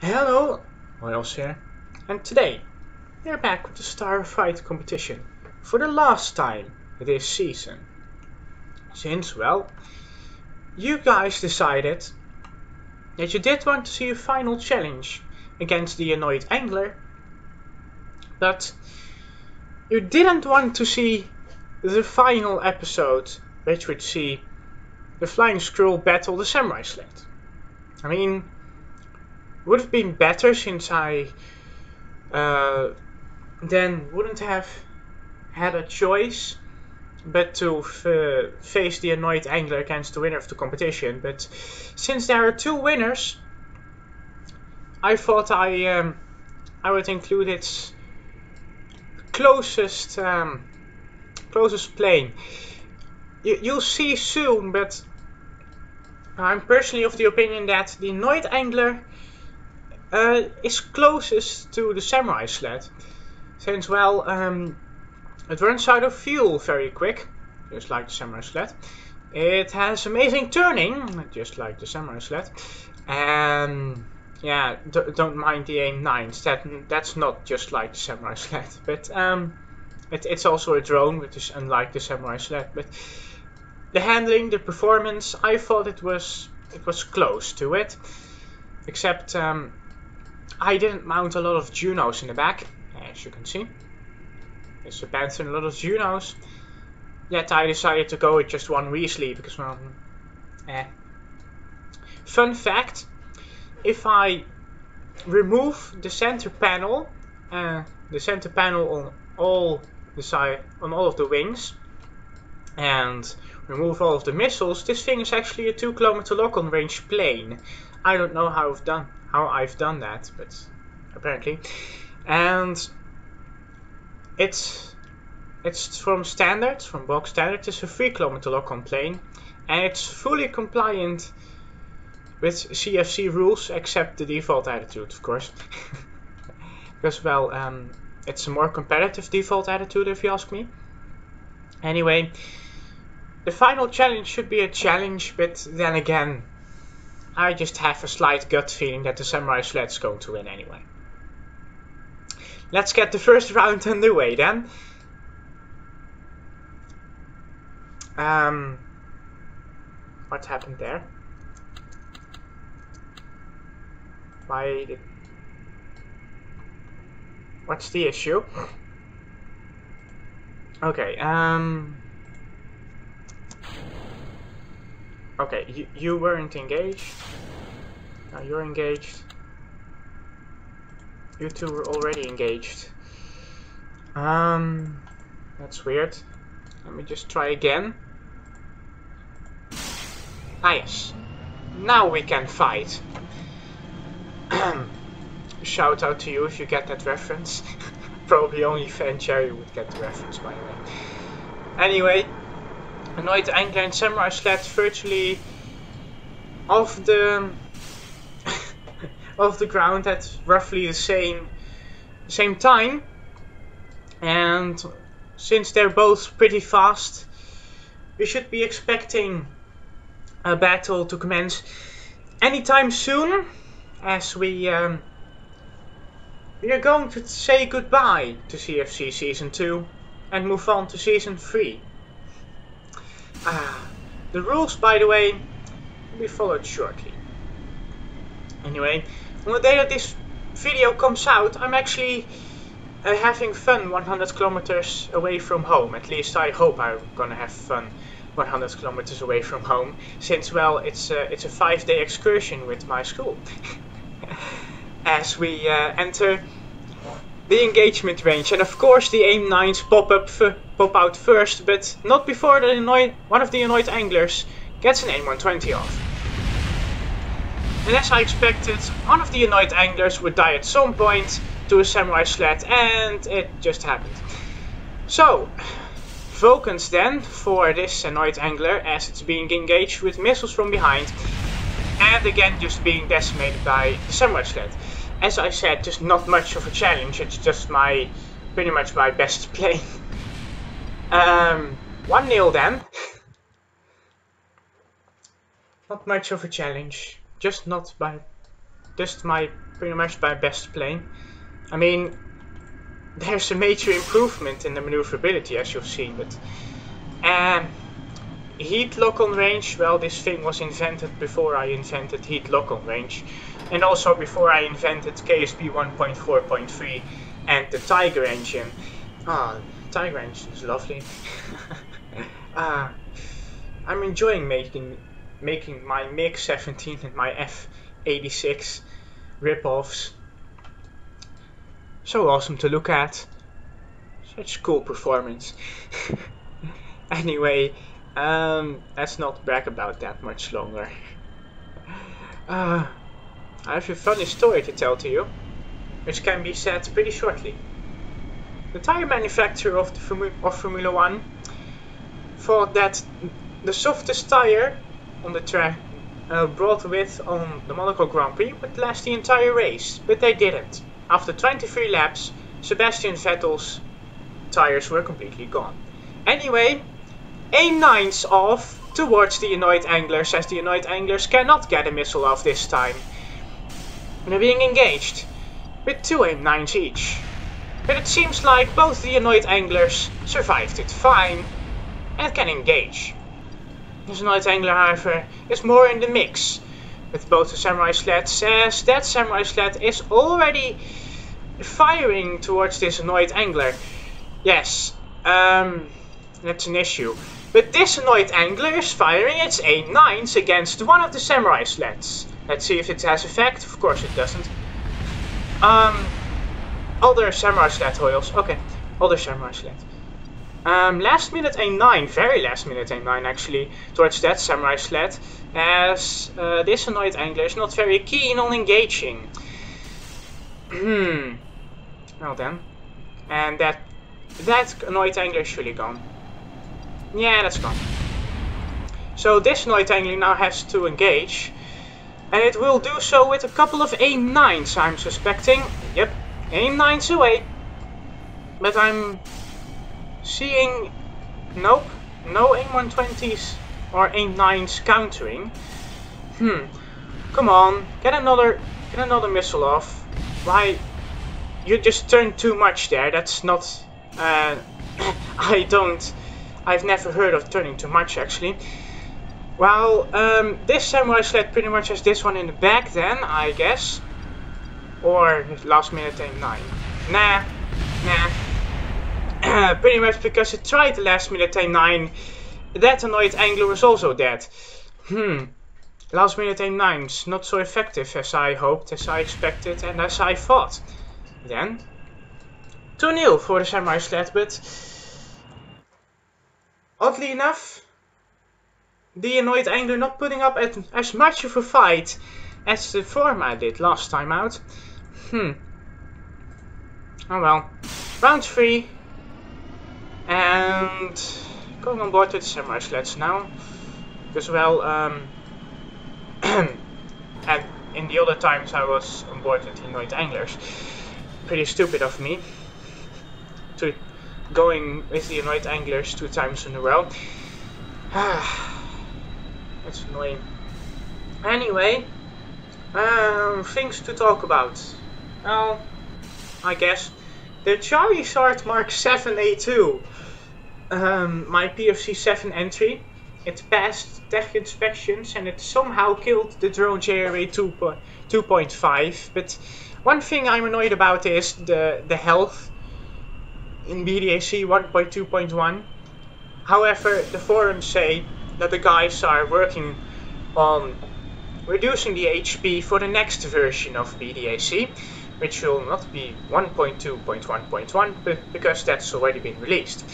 Hello, Hojoz here, and today we're back with the Star Fight competition for the last time this season. Since, well, you guys decided that you did want to see a final challenge against the annoyed angler, but you didn't want to see the final episode, which would see the Flying Scroll battle the Samurai Sled. I mean, would have been better since I then wouldn't have had a choice but to face the annoyed angler against the winner of the competition. But since there are two winners, I thought I would include its closest plane. You'll see soon, but I'm personally of the opinion that the annoyed angler is closest to the Samurai Sled, since, well, it runs out of fuel very quick, just like the Samurai Sled. It has amazing turning, just like the Samurai Sled. And yeah, don't mind the aim-9s, that's not just like the Samurai Sled. But it's also a drone, which is unlike the Samurai Sled. But the handling, the performance, I thought it was close to it. Except I didn't mount a lot of Junos in the back, as you can see. It's a Panther and a lot of Junos. Yet I decided to go with just one Weasley because, well, Fun fact: if I remove the center panel on all of the wings, and remove all of the missiles, this thing is actually a 2 kilometer lock-on range plane. I don't know how I've done that, but apparently. And it's from box standard. It's a 3 kilometer lock-on plane, and it's fully compliant with CFC rules, except the default attitude, of course. Because, well, it's a more competitive default attitude, if you ask me. Anyway, the final challenge should be a challenge, but then again, I just have a slight gut feeling that the Samurai Sled's going to win anyway. Let's get the first round underway then. What happened there? What's the issue? Okay, okay, you weren't engaged. Now you're engaged. You two were already engaged. That's weird. Let me just try again. Ah, yes. Now we can fight. Shout out to you if you get that reference. Probably only Fan Cherry would get the reference, by the way. Anyway, annoyed angler and Samurai Sled virtually off the off the ground at roughly the same time, and since they're both pretty fast, we should be expecting a battle to commence anytime soon, as we are going to say goodbye to CFC Season 2 and move on to Season 3. The rules, by the way, will be followed shortly. Anyway, on the day that this video comes out, I'm actually having fun 100 kilometers away from home. At least I hope I'm gonna have fun 100 kilometers away from home, since, well, it's a 5-day excursion with my school. As we enter the engagement range, and of course the aim-9s pop out first, but not before one of the annoyed anglers gets an aim-120 off. And as I expected, one of the annoyed anglers would die at some point to a Samurai Sled, and it just happened. So, Vulcans then for this annoyed angler, as it's being engaged with missiles from behind, and again just being decimated by the Samurai Sled. As I said, just not much of a challenge, it's just pretty much my best play. 1-0 then. Not much of a challenge, just not by just pretty much my best plane. I mean, there's a major improvement in the maneuverability, as you've seen, but heat lock-on range, well, this thing was invented before I invented heat lock-on range, and also before I invented KSP 1.3.1 and the Tiger engine. Tiger engine is lovely. I'm enjoying making my MiG-17 and my F-86 rip-offs. So awesome to look at. Such cool performance. Anyway, let's not brag about that much longer. I have a funny story to tell to you, which can be said pretty shortly. The tire manufacturer of Formula 1 thought that the softest tire on the track brought with on the Monaco Grand Prix would last the entire race, but they didn't. After 23 laps, Sebastian Vettel's tires were completely gone. Anyway, aim-9s off towards the annoyed anglers, as the annoyed anglers cannot get a missile off this time. They're being engaged with 2 aim-9s each. But it seems like both the annoyed anglers survived it fine and can engage. This annoyed angler, however, is more in the mix with both the samurai sleds, as that samurai sled is already firing towards this annoyed angler. Yes, that's an issue. But this annoyed angler is firing its aim-9s against one of the samurai sleds. Let's see if it has effect. Of course it doesn't. Other samurai sled, Hojoz. Okay, other samurai sled. Last minute aim-9, very last minute aim-9 actually, towards that samurai sled, as this annoyed angler is not very keen on engaging. Well then. And that annoyed angler is surely gone. Yeah, that's gone. So this annoyed angler now has to engage. And it will do so with a couple of aim-9s, I'm suspecting. Yep, aim-9s away. But I'm seeing, nope, no aim-120s or aim-9s countering. Come on, get another missile off. Why, you just turned too much there. That's not, I've never heard of turning too much actually. Well, this samurai sled pretty much has this one in the back then, I guess. Or last minute aim-9. Nah. Pretty much because it tried the last minute aim-9, that annoyed angler was also dead. Last minute aim-9's not so effective as I hoped, as I expected, and as I thought. Then 2-0 for the samurai sled, but oddly enough, the annoyed angler not putting up as much of a fight as the former did last time out. Oh well. Round 3. And going on board with the samurai sleds now. Because well, and in the other times I was on board with the annoyed anglers. Pretty stupid of me to going with the annoyed anglers 2 times in a row. That's annoying. Anyway, things to talk about. Well, I guess the Charizard Mark 7A2, my PFC 7 entry, it passed tech inspections and it somehow killed the drone JRA 2.5. But one thing I'm annoyed about is the health in BDAC 1.2.1. However, the forums say that the guys are working on reducing the HP for the next version of BDAC, which will not be 1.2.1.1, but because that's already been released.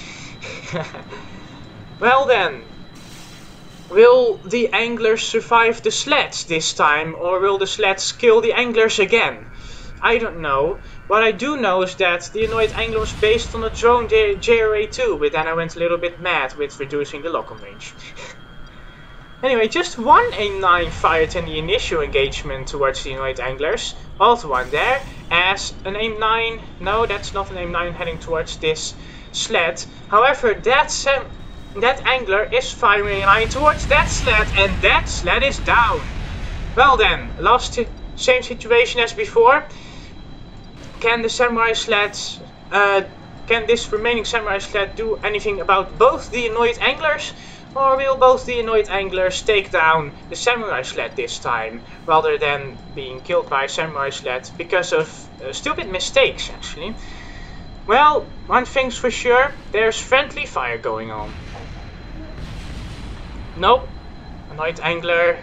Well then, will the anglers survive the sleds this time, or will the sleds kill the anglers again? I don't know. What I do know is that the annoyed angler was based on a drone JRA2, but then I went a little bit mad with reducing the lock-on range. Anyway, just one aim-9 fired in the initial engagement towards the annoyed anglers. Also one there, as an aim-9, no, that's not an aim-9 heading towards this sled. However, that angler is firing a line towards that sled, and that sled is down. Well then, last same situation as before. Can the samurai sleds, can this remaining samurai sled do anything about both the annoyed anglers? Or will both the annoyed anglers take down the samurai sled this time, rather than being killed by a samurai sled because of stupid mistakes, actually? Well, one thing's for sure, there's friendly fire going on. Nope, annoyed angler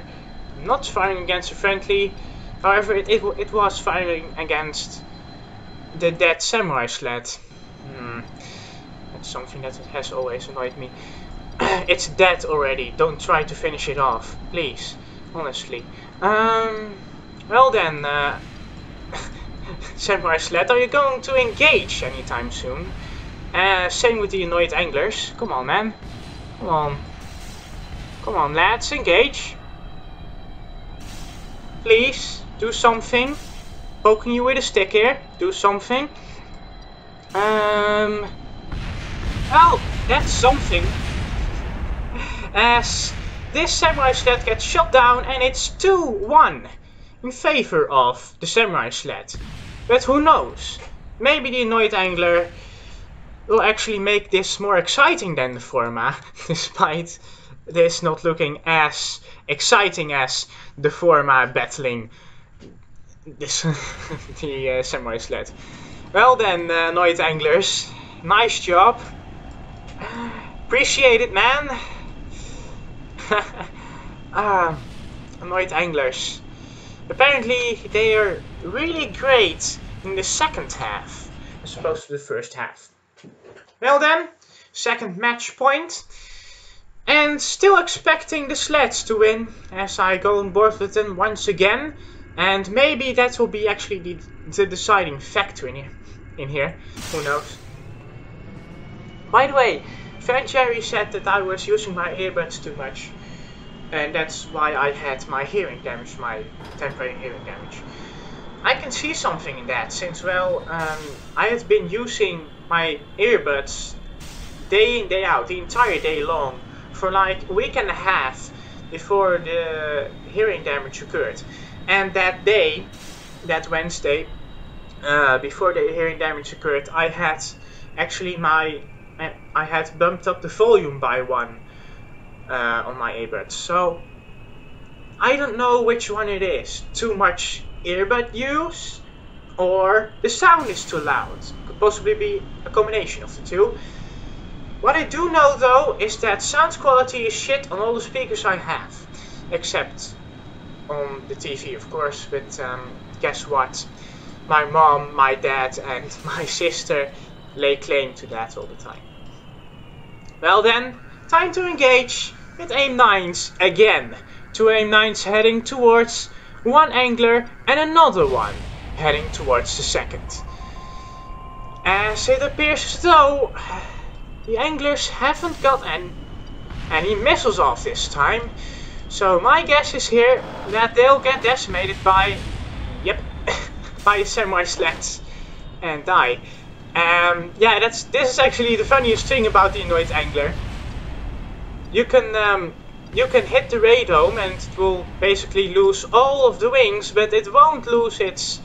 not firing against a friendly, however it was firing against the dead samurai sled. That's something that has always annoyed me. It's dead already, don't try to finish it off, please, honestly. Well then, samurai sled, are you going to engage anytime soon? Same with the annoyed anglers, come on man, come on. Come on lads, engage. Please, do something. Poking you with a stick here, do something. Well, that's something. As this samurai sled gets shot down and it's 2-1 in favor of the samurai sled. But who knows? Maybe the annoyed angler will actually make this more exciting than the forma, despite this not looking as exciting as the forma battling this the samurai sled. Well then, annoyed anglers, nice job. Appreciate it, man. Annoyed anglers. Apparently they are really great in the second half as opposed to the first half. Well then, second match point. And still expecting the sleds to win as I go on board with them once again. And maybe that will be actually the deciding factor in here. Who knows? By the way, Jerry said that I was using my earbuds too much. And that's why I had my hearing damage, my temporary hearing damage. I can see something in that since, well, I had been using my earbuds day in, day out, the entire day long, for like a week and a half before the hearing damage occurred. And that day, that Wednesday, before the hearing damage occurred, I had actually I had bumped up the volume by 1 on my earbuds. So I don't know which one it is. Too much earbud use, or the sound is too loud. Could possibly be a combination of the two. What I do know though is that sound quality is shit on all the speakers I have, except on the TV of course, but guess what? My mom, my dad and my sister lay claim to that all the time. Well then, time to engage with aim 9s again. 2 aim 9s heading towards one angler and another one heading towards the second. As it appears as though the anglers haven't got any missiles off this time. So my guess is here that they'll get decimated by, yep, by the samurai sleds and die. Yeah, this is actually the funniest thing about the annoyed angler. You can hit the radome and it will basically lose all of the wings, but it won't lose its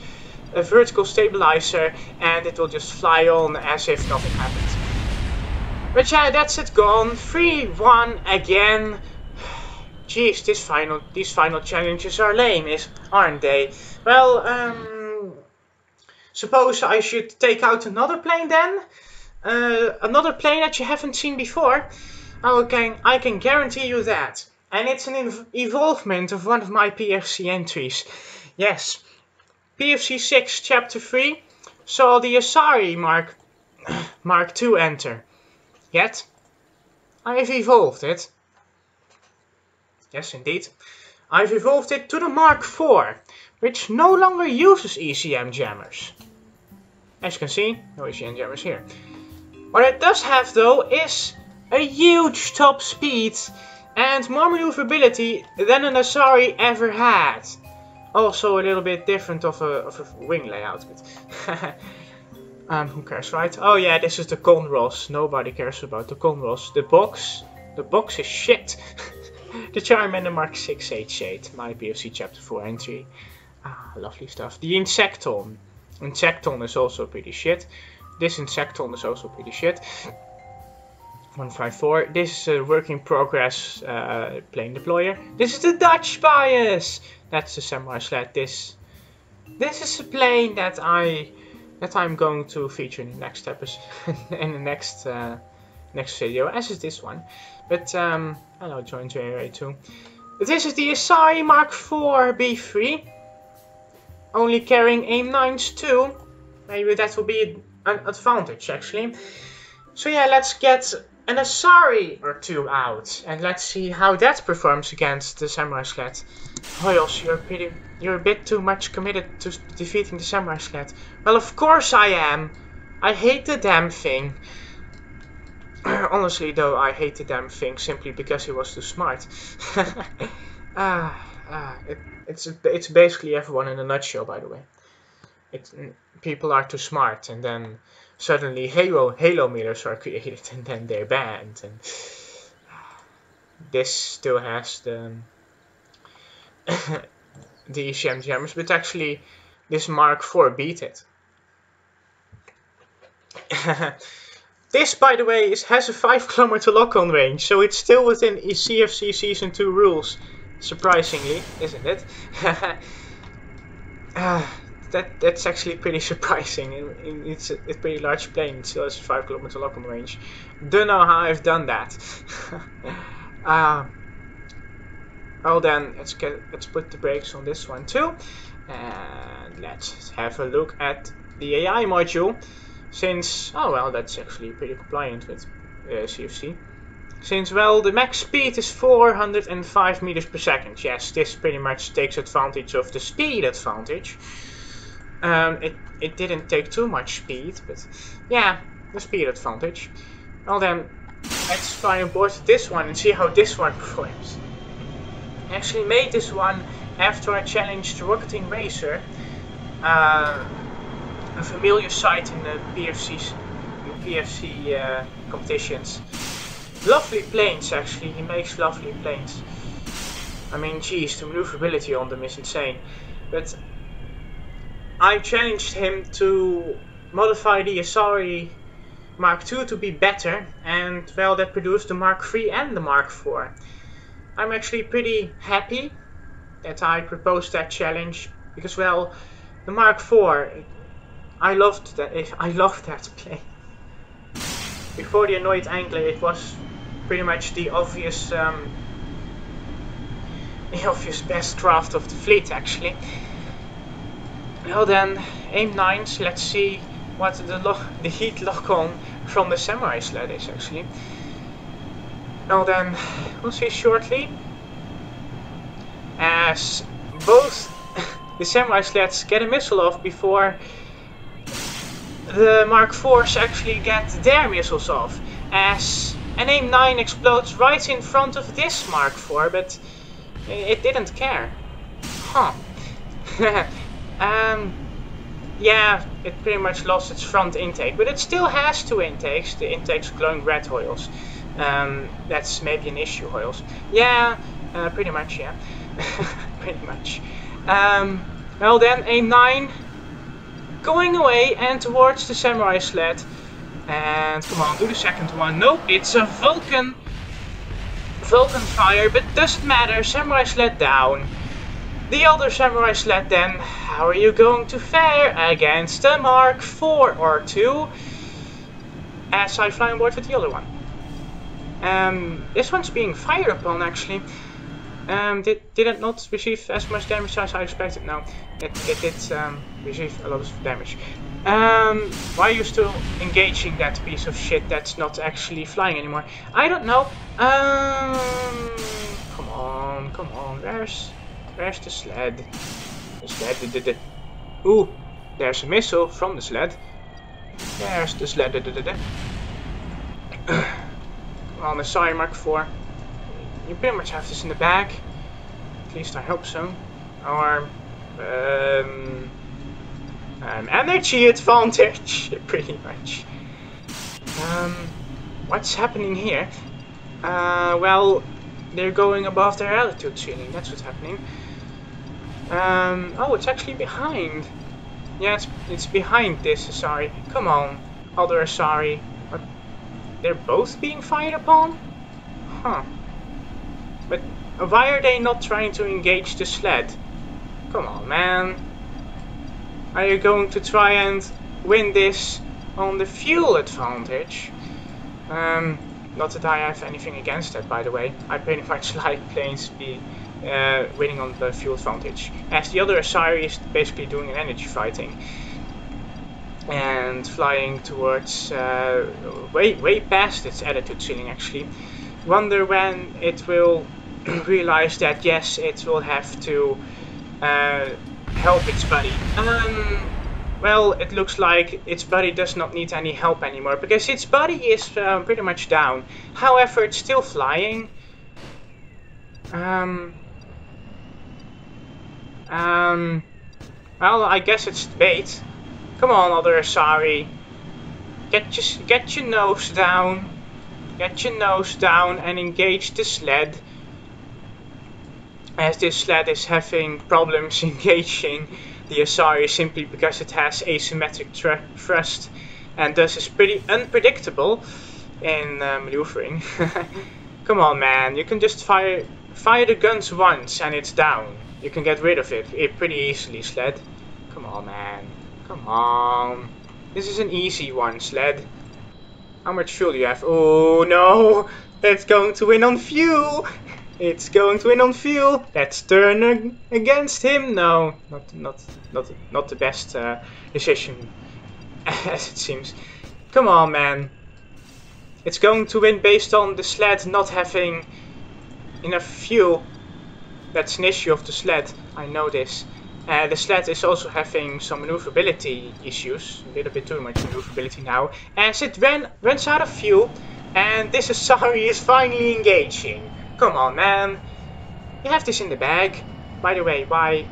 vertical stabilizer, and it will just fly on as if nothing happened. But yeah, that's it gone. 3-1 again. Jeez, these final challenges are lame, aren't they? Well, suppose I should take out another plane then? Another plane that you haven't seen before? I can guarantee you that. And it's an evolvement of one of my PFC entries. Yes, PFC 6 Chapter 3 saw the Asari Mark II enter. Yet, I have evolved it. Yes, indeed. I've evolved it to the Mark IV, which no longer uses ECM jammers. As you can see, no ECM jammers here. What it does have though is a huge top speed and more maneuverability than an Asari ever had. Also a little bit different of a wing layout, but who cares, right? Oh yeah, this is the Conros. Nobody cares about the Conros. The box is shit. The Charmander Mark 6 H8, my PFC Chapter 4 entry. Ah, lovely stuff. The Insecton. Insecton is also pretty shit. This Insecton is also pretty shit. 154. This is a work in progress plane deployer. This is the Dutch bias. That's the Samurai Sled. This is a plane that I'm going to feature in the next episode, in the next video, as is this one. But hello, join JRA2. This is the Asai Mark IV B3, only carrying AIM-9s too. Maybe that will be an advantage actually. So yeah, let's get an Asari or two out, and let's see how that performs against the Samurai Sled. Hojoz, you're a bit too much committed to defeating the Samurai Sled. Well, of course I am. I hate the damn thing. Honestly, though, I hate the damn thing simply because he was too smart. It's basically everyone in a nutshell, by the way. People are too smart, and then suddenly Halo meters are created, and then they're banned. And this still has the the ECM jammers, but actually this Mark IV beat it. This, by the way, has a 5 kilometer lock-on range, so it's still within CFC Season 2 rules. Surprisingly, isn't it? That's actually pretty surprising. It's a pretty large plane. It still has a 5 kilometer lock-on range. Don't know how I've done that. Well then, let's put the brakes on this one too, and let's have a look at the AI module. Since, oh well, that's actually pretty compliant with CFC. Since, well, the max speed is 405 meters per second. Yes, this pretty much takes advantage of the speed advantage. It didn't take too much speed, but yeah, the speed advantage. Well then, let's fly on board this one and see how this one performs. I actually made this one after I challenged Rocketing Racer, a familiar sight in the PFC competitions. Lovely planes, actually. He makes lovely planes. I mean, geez, the maneuverability on them is insane. But I challenged him to modify the Asari Mark II to be better, and well, that produced the Mark III and the Mark IV. I'm actually pretty happy that I proposed that challenge, because well, the Mark IV, I loved that plane. Before the Annoyed Angler, it was pretty much the obvious best craft of the fleet, actually. Well then, AIM-9s, let's see what the heat lock-on from the Samurai Sled is, actually. Well then, we'll see shortly, as both the Samurai Sleds get a missile off before the Mark IVs actually get their missiles off, as an AIM-9 explodes right in front of this Mark IV, but it didn't care. Huh. Yeah, it pretty much lost its front intake, but it still has 2 intakes. The intake's glowing red, Hojoz. That's maybe an issue, Hojoz. Yeah, pretty much, yeah. Pretty much. Well then, AIM-9 going away and towards the Samurai Sled. And come on, do the second one. Nope, it's a Vulcan fire, but doesn't matter. Samurai Sled down. The other Samurai Sled then, how are you going to fare against the Mark IV or 2? As I fly on board with the other one. This one's being fired upon, actually. Did it not receive as much damage as I expected? No, it did receive a lot of damage. Why are you still engaging that piece of shit that's not actually flying anymore? I don't know. Come on, where's the sled? The sled, Ooh, there's a missile from the sled. There's the sled, On the Asari Mark IV. You pretty much have this in the bag. At least I hope so. Or energy advantage, pretty much. What's happening here? Well, they're going above their altitude ceiling. That's what's happening. Oh, it's actually behind. Yeah, it's behind this Asari. Come on, other Asari. What? They're both being fired upon? Huh. But why are they not trying to engage the sled? Come on, man. Are you going to try and win this on the fuel advantage? Not that I have anything against that, by the way. I pretty much like planes winning on the fuel advantage, as the other Asari is basically doing an energy fighting and flying towards way past its attitude ceiling. Actually, wonder when it will realize that yes, it will have to help its buddy. Well, it looks like its buddy does not need any help anymore, because its buddy is pretty much down. However, it's still flying. Well, I guess it's bait. Come on, other Asari. Get your nose down. Get your nose down and engage the sled. As this sled is having problems engaging the Asari simply because it has asymmetric thrust and thus is pretty unpredictable in maneuvering. Come on, man, you can just fire the guns once and it's down. You can get rid of it pretty easily, sled. Come on, man. Come on. This is an easy one, sled. How much fuel do you have? Oh no! It's going to win on fuel! It's going to win on fuel. Let's turn against him. No, not the best decision, as it seems. Come on, man. It's going to win based on the sled not having enough fuel. That's an issue of the sled. I know this. The sled is also having some maneuverability issues. A little bit too much maneuverability now, as it runs out of fuel, and this Asari is finally engaging. Come on, man. You have this in the bag. By the way, why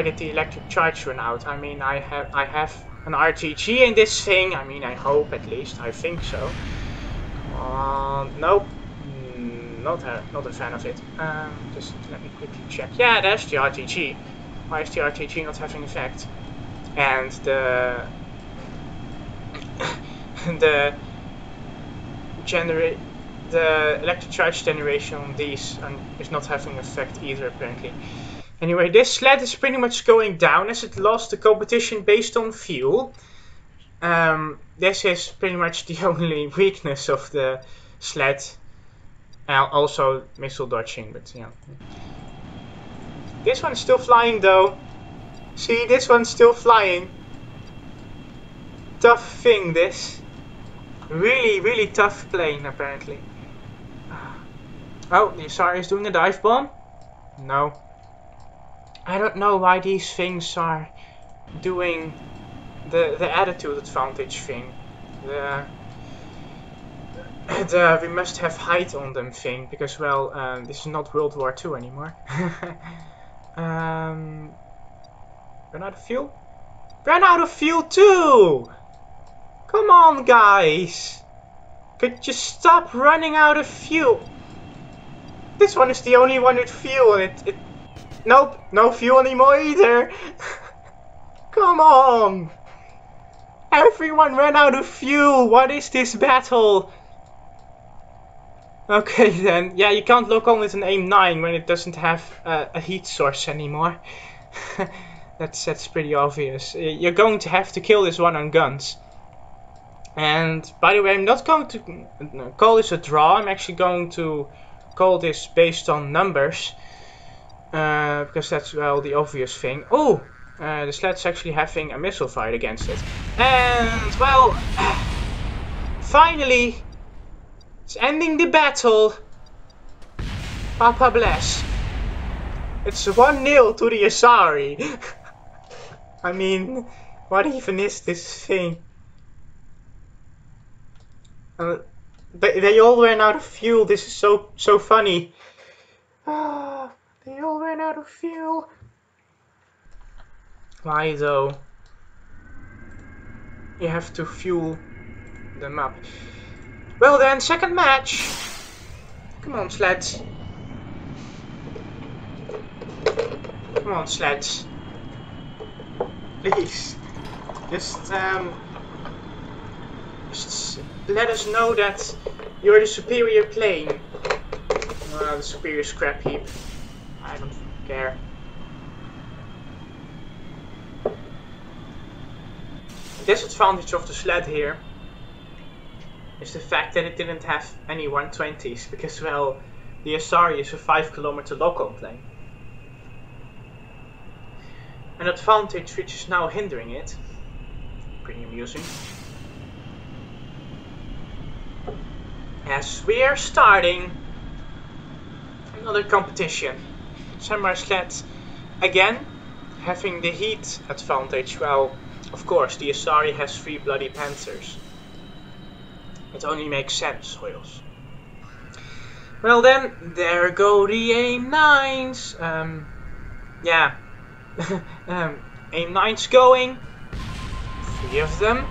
did the electric charge run out? I mean, I have an RTG in this thing. I mean, I hope at least. I think so. Nope. Not a fan of it. Just let me quickly check. Yeah, there's the RTG. Why is the RTG not having effect? And the electric charge generation on these is not having effect either, apparently. Anyway, this sled is pretty much going down as it lost the competition based on fuel. This is pretty much the only weakness of the sled. Also missile dodging, but yeah. This one's still flying though. See, this one's still flying. Tough thing, this. Really tough plane, apparently. Oh, the Asari is doing a dive bomb? No. I don't know why these things are doing the attitude advantage thing. The we must have height on them thing, because, well, this is not World War II anymore. Run out of fuel? Run out of fuel too! Come on, guys! Could you stop running out of fuel? This one is the only one with fuel, and nope, no fuel anymore either! Come on! Everyone ran out of fuel! What is this battle? Okay then, yeah, you can't lock on with an AIM-9 when it doesn't have a heat source anymore. That's pretty obvious. You're going to have to kill this one on guns. And by the way, I'm not going to call this a draw. I'm actually going to call this based on numbers. Because that's, well, the obvious thing. Oh! The sled's actually having a missile fight against it. And, well, finally, it's ending the battle. Papa bless. It's 1-0 to the Asari. I mean, what even is this thing? They all ran out of fuel. This is so funny. They all ran out of fuel. Why though? You have to fuel them up. Well then, second match. Come on, sleds. Come on, sleds. Please. Just let us know that you're the superior plane. The superior scrap heap. I don't care. The disadvantage of the sled here is the fact that it didn't have any 120s, because, well, the Asari is a 5-kilometer local plane. An advantage which is now hindering it. Pretty amusing. Yes, we are starting another competition. Samurai sled again, having the heat advantage. Well, of course, the Asari has 3 bloody panthers. It only makes sense, Hojoz. Well then, there go the AIM-9s. Yeah. AIM-9s going. 3 of them.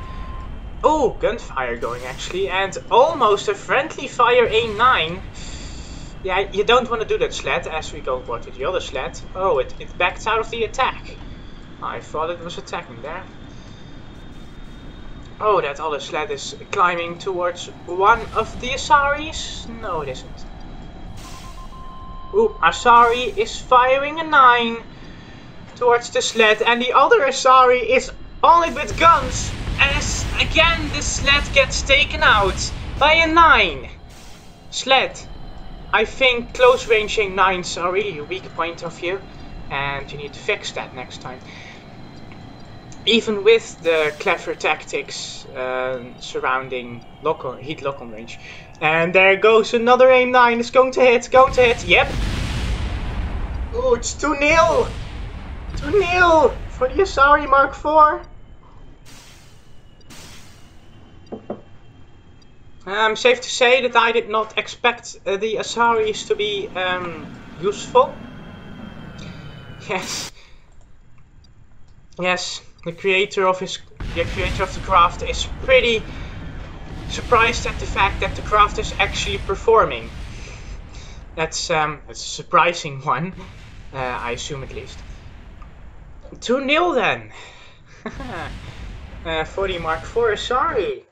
Oh, gunfire going actually, and almost a friendly fire AIM-9. Yeah, you don't want to do that, sled, as we go over to the other sled. Oh, it backed out of the attack. I thought it was attacking there. Oh, that other sled is climbing towards one of the Asaris. No, it isn't. Ooh, Asari is firing a 9 towards the sled, and the other Asari is on it with guns, as again the sled gets taken out by a 9. Sled, I think close range AIM-9s are really a weak point of you, and you need to fix that next time. Even with the clever tactics surrounding heat lock-on range. And there goes another AIM-9, it's going to hit, yep. Oh, it's 2-0! 2-0 for the Asari Mark IV. Safe to say that I did not expect the Asaris to be useful. Yes, the creator of the craft is pretty surprised at the fact that the craft is actually performing. That's a surprising one, I assume at least. 2-0 then. For the Mark IV Asari.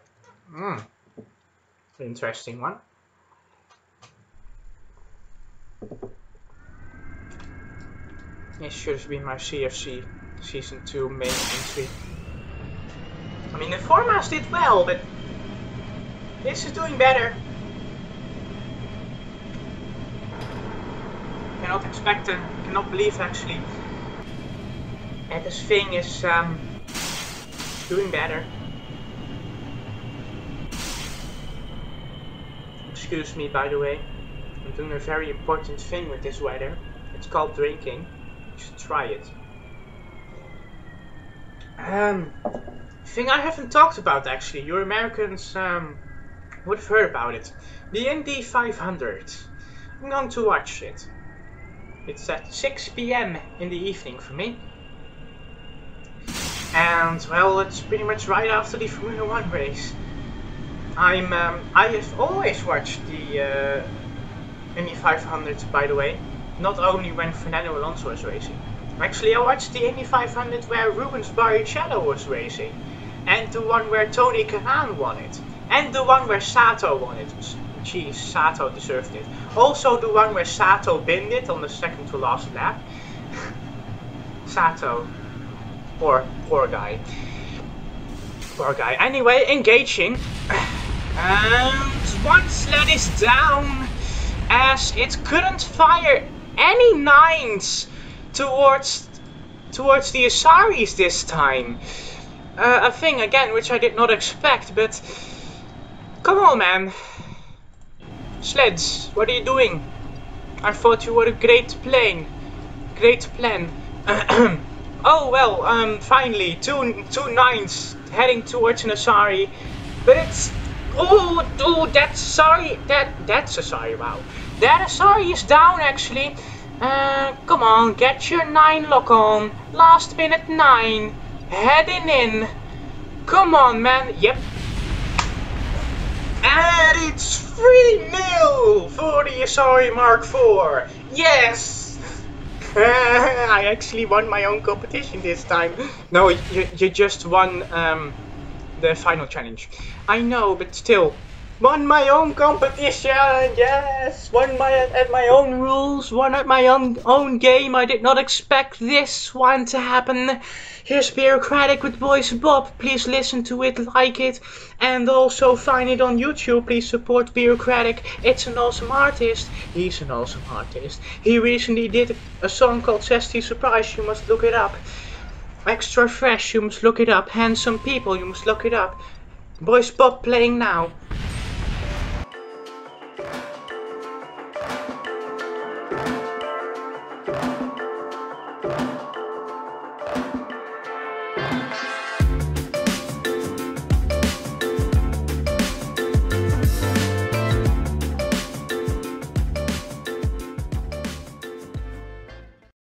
Interesting one. This should be my CFC Season 2 main entry. I mean, the Formas did well, but this is doing better. Cannot believe actually that this thing is doing better. Excuse me, by the way. I'm doing a very important thing with this weather. It's called drinking. You should try it. Thing I haven't talked about actually. You Americans would have heard about it. The Indy 500. I'm going to watch it. It's at 6 PM in the evening for me. And well, it's pretty much right after the Formula 1 race. I have always watched the Indy 500, by the way. Not only when Fernando Alonso was racing. Actually, I watched the Indy 500 where Rubens Barrichello was racing. And the one where Tony Kanaan won it. And the one where Sato won it. Jeez, Sato deserved it. Also the one where Sato binned it on the second to last lap. Sato. Poor guy. Poor guy. Anyway, engaging. And one sled is down, as it couldn't fire any 9s towards the Asaris this time. A thing again which I did not expect, but come on, man. Sleds, what are you doing? I thought you were a great plan. Oh well, finally two 9s heading towards an Asari, but it's that's Asari. Wow, that Asari is down actually. Come on, get your 9 lock on. Last minute 9, heading in. Come on, man. Yep. And it's 3-0 for the Asari Mark IV. Yes. I actually won my own competition this time. No, you just won the final challenge. I know, but still. Won my own competition, yes! Won at my own rules, won at my own game. I did not expect this one to happen. Here's Bureaucratic with Boys Bob. Please listen to it, like it, and also find it on YouTube. Please support Bureaucratic. It's an awesome artist. He's an awesome artist. He recently did a song called Zesty Surprise. You must look it up. Extra Fresh, you must look it up. Handsome People, you must look it up. Boys Bob playing now.